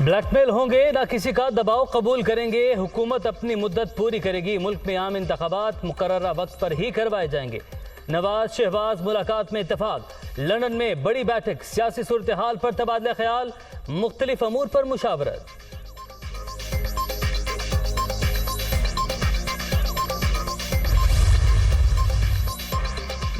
Blackmail होंगे ना किसी का दबाव कबूल करेंगे। हुकूमत अपनी मुद्दत पूरी करेगी। मुल्क में आम इंतखाबात मुकर्ररा वक्त पर ही करवाए जाएंगे। नवाज शहबाज मुलाकात में इत्तेफाक। लंदन में बड़ी बैठक। सियासी सूरत हाल पर तबादला ख्याल। मुख्तलिफ अमूर पर मुशावरत।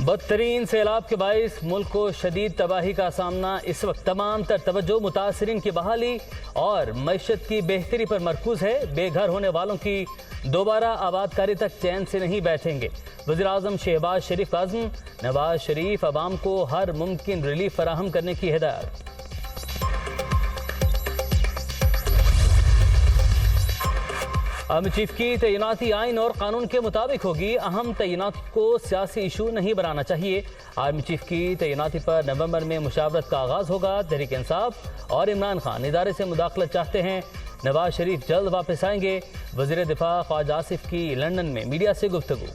बदतरीन सैलाब के बाइस मुल्क को शदीद तबाही का सामना। इस वक्त तमाम तर तवज्जो मुतासरीन की बहाली और मईशत की बेहतरी पर मरकूज है। बेघर होने वालों की दोबारा आबादकारी तक चैन से नहीं बैठेंगे। वज़ीर-ए-आज़म शहबाज शरीफ का अज़्म। नवाज शरीफ अवाम को हर मुमकिन रिलीफ फराहम करने की हिदायत। आर्मी चीफ की तैनाती आइन और कानून के मुताबिक होगी। अहम तैनाती को सियासी इशू नहीं बनाना चाहिए। आर्मी चीफ की तैनाती पर नवंबर में मुशावरत का आगाज होगा। तहरीक इंसाफ और इमरान खान इदारे से मुदाखलत चाहते हैं। नवाज शरीफ जल्द वापस आएंगे। वज़ीर दिफा ख्वाजा आसिफ की लंदन में मीडिया से गुफ्तगू।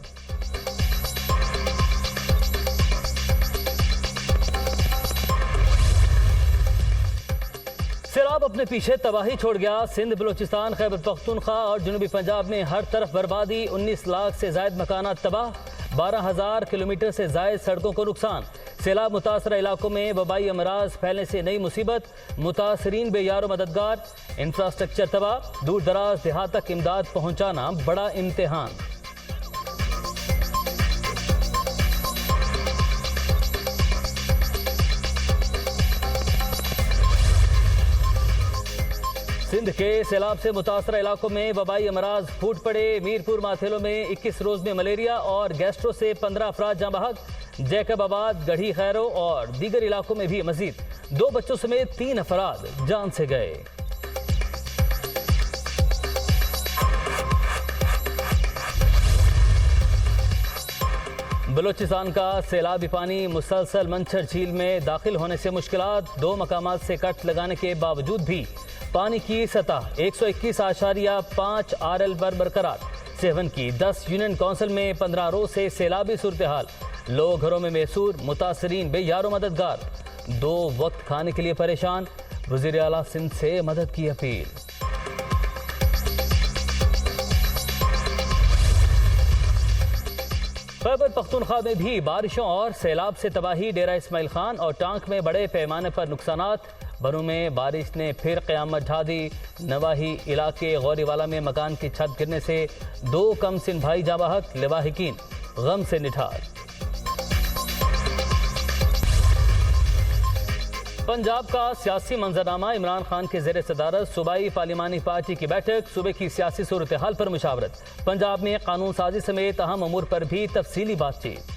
सैलाब अपने पीछे तबाही छोड़ गया। सिंध, बलोचिस्तान, खैबर पख्तूनख्वा और जनूबी पंजाब में हर तरफ बर्बादी। 19 लाख से जायद मकानात तबाह। 12,000 किलोमीटर से जायद सड़कों को नुकसान। सैलाब मुतासरा इलाकों में वबाई अमराज फैलने से नई मुसीबत। मुतासरीन बेयारो मददगार। इंफ्रास्ट्रक्चर तबाह। दूर दराज देहात तक इमदाद पहुंचाना बड़ा इम्तिहान। सिंध के सैलाब से मुतासरा इलाकों में वबाई अमराज फूट पड़े। मीरपुर माथेलो में 21 रोज में मलेरिया और गैस्ट्रो से 15 अफराद जाँ बहक। जैकबाबाद, गढ़ी खैरो और दीगर इलाकों में भी मजीद 2 बच्चों समेत 3 अफराद जान से गए। बलोचिस्तान का सैलाबी पानी मुसलसल मंछर झील में दाखिल होने से मुश्किलात। 2 मकामात से कट लगाने के बावजूद भी पानी की सतह 121.5 RL पर बरकरार। सेवन की 10 यूनियन काउंसिल में 15 रोज से सैलाबी सूरत हाल। लोग घरों में मैसूर। मुतासरीन बेयारो मददगार। 2 वक्त खाने के लिए परेशान। वज़ीर आला सिंध से मदद की अपील। खैबर पख्तूनख्वा में भी बारिशों और सैलाब से तबाही। डेरा इस्माइल खान और टांक में बड़े पैमाने पर नुकसानात। बरू में बारिश ने फिर क़यामत ढा दी। नवाही इलाके गौरीवाला में मकान की छत गिरने से 2 कमसिन भाई जाँ बहक। लवाहिकीन गम से निठार। पंजाब का सियासी मंजरनामा। इमरान खान के ज़ेर सदारत सूबाई पार्लिमानी पार्टी की बैठक। सूबे की सियासी सूरत हाल पर मुशावरत। पंजाब में कानून साजी समेत अहम अमूर पर भी तफसीली बातचीत।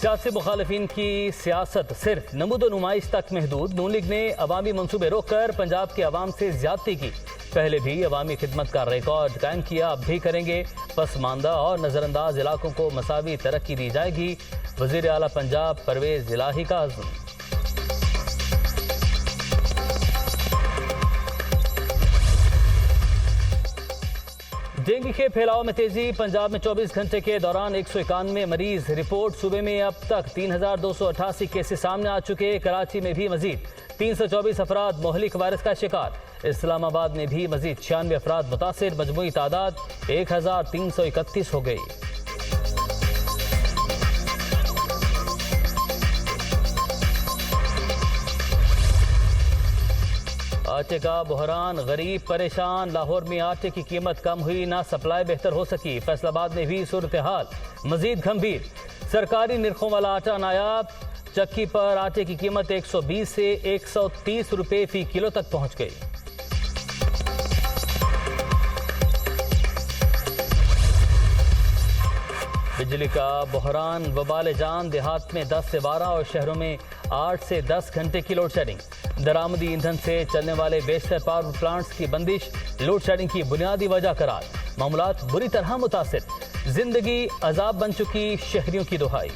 सियासी मुखालिफिन की सियासत सिर्फ नमूदो नुमाइश तक महदूद। नून लीग ने अवामी मनसूबे रोककर पंजाब के अवाम से ज्यादती की। पहले भी अवामी खिदमत का रिकॉर्ड कायम किया, अब भी करेंगे। पसमानदा और नजरअंदाज इलाकों को मसावी तरक्की दी जाएगी। वज़ीर आला पंजाब परवेज इलाही का अज़्म। डेंगू के फैलाव में तेजी। पंजाब में 24 घंटे के दौरान 191 मरीज रिपोर्ट। सूबे में अब तक 3,288 केसेस सामने आ चुके। कराची में भी मजीद 324 अफराद मोहलिक वायरस का शिकार। इस्लामाबाद में भी मजीद 96 अफराद मुतासिर। मजमूई तादाद 1,331 हो गई। आटे का बहरान, गरीब परेशान। लाहौर में आटे की कीमत कम हुई, ना सप्लाई बेहतर हो सकी। फैसलाबाद में भी सूरत हाल मजीद गंभीर। सरकारी निरखों वाला आटा नायाब। चक्की पर आटे की कीमत 120 से 130 रुपए फी किलो तक पहुंच गई। बिजली का बहरान, वबाल जान। देहात में 10 से 12 और शहरों में 8 से 10 घंटे की लोड शेडिंग। दरामदी ईंधन से चलने वाले बेशतर पावर प्लांट्स की बंदिश लोड शेडिंग की बुनियादी वजह करार। मामलात बुरी तरह मुतासिर। जिंदगी अजाब बन चुकी, शहरियों की दुहाई।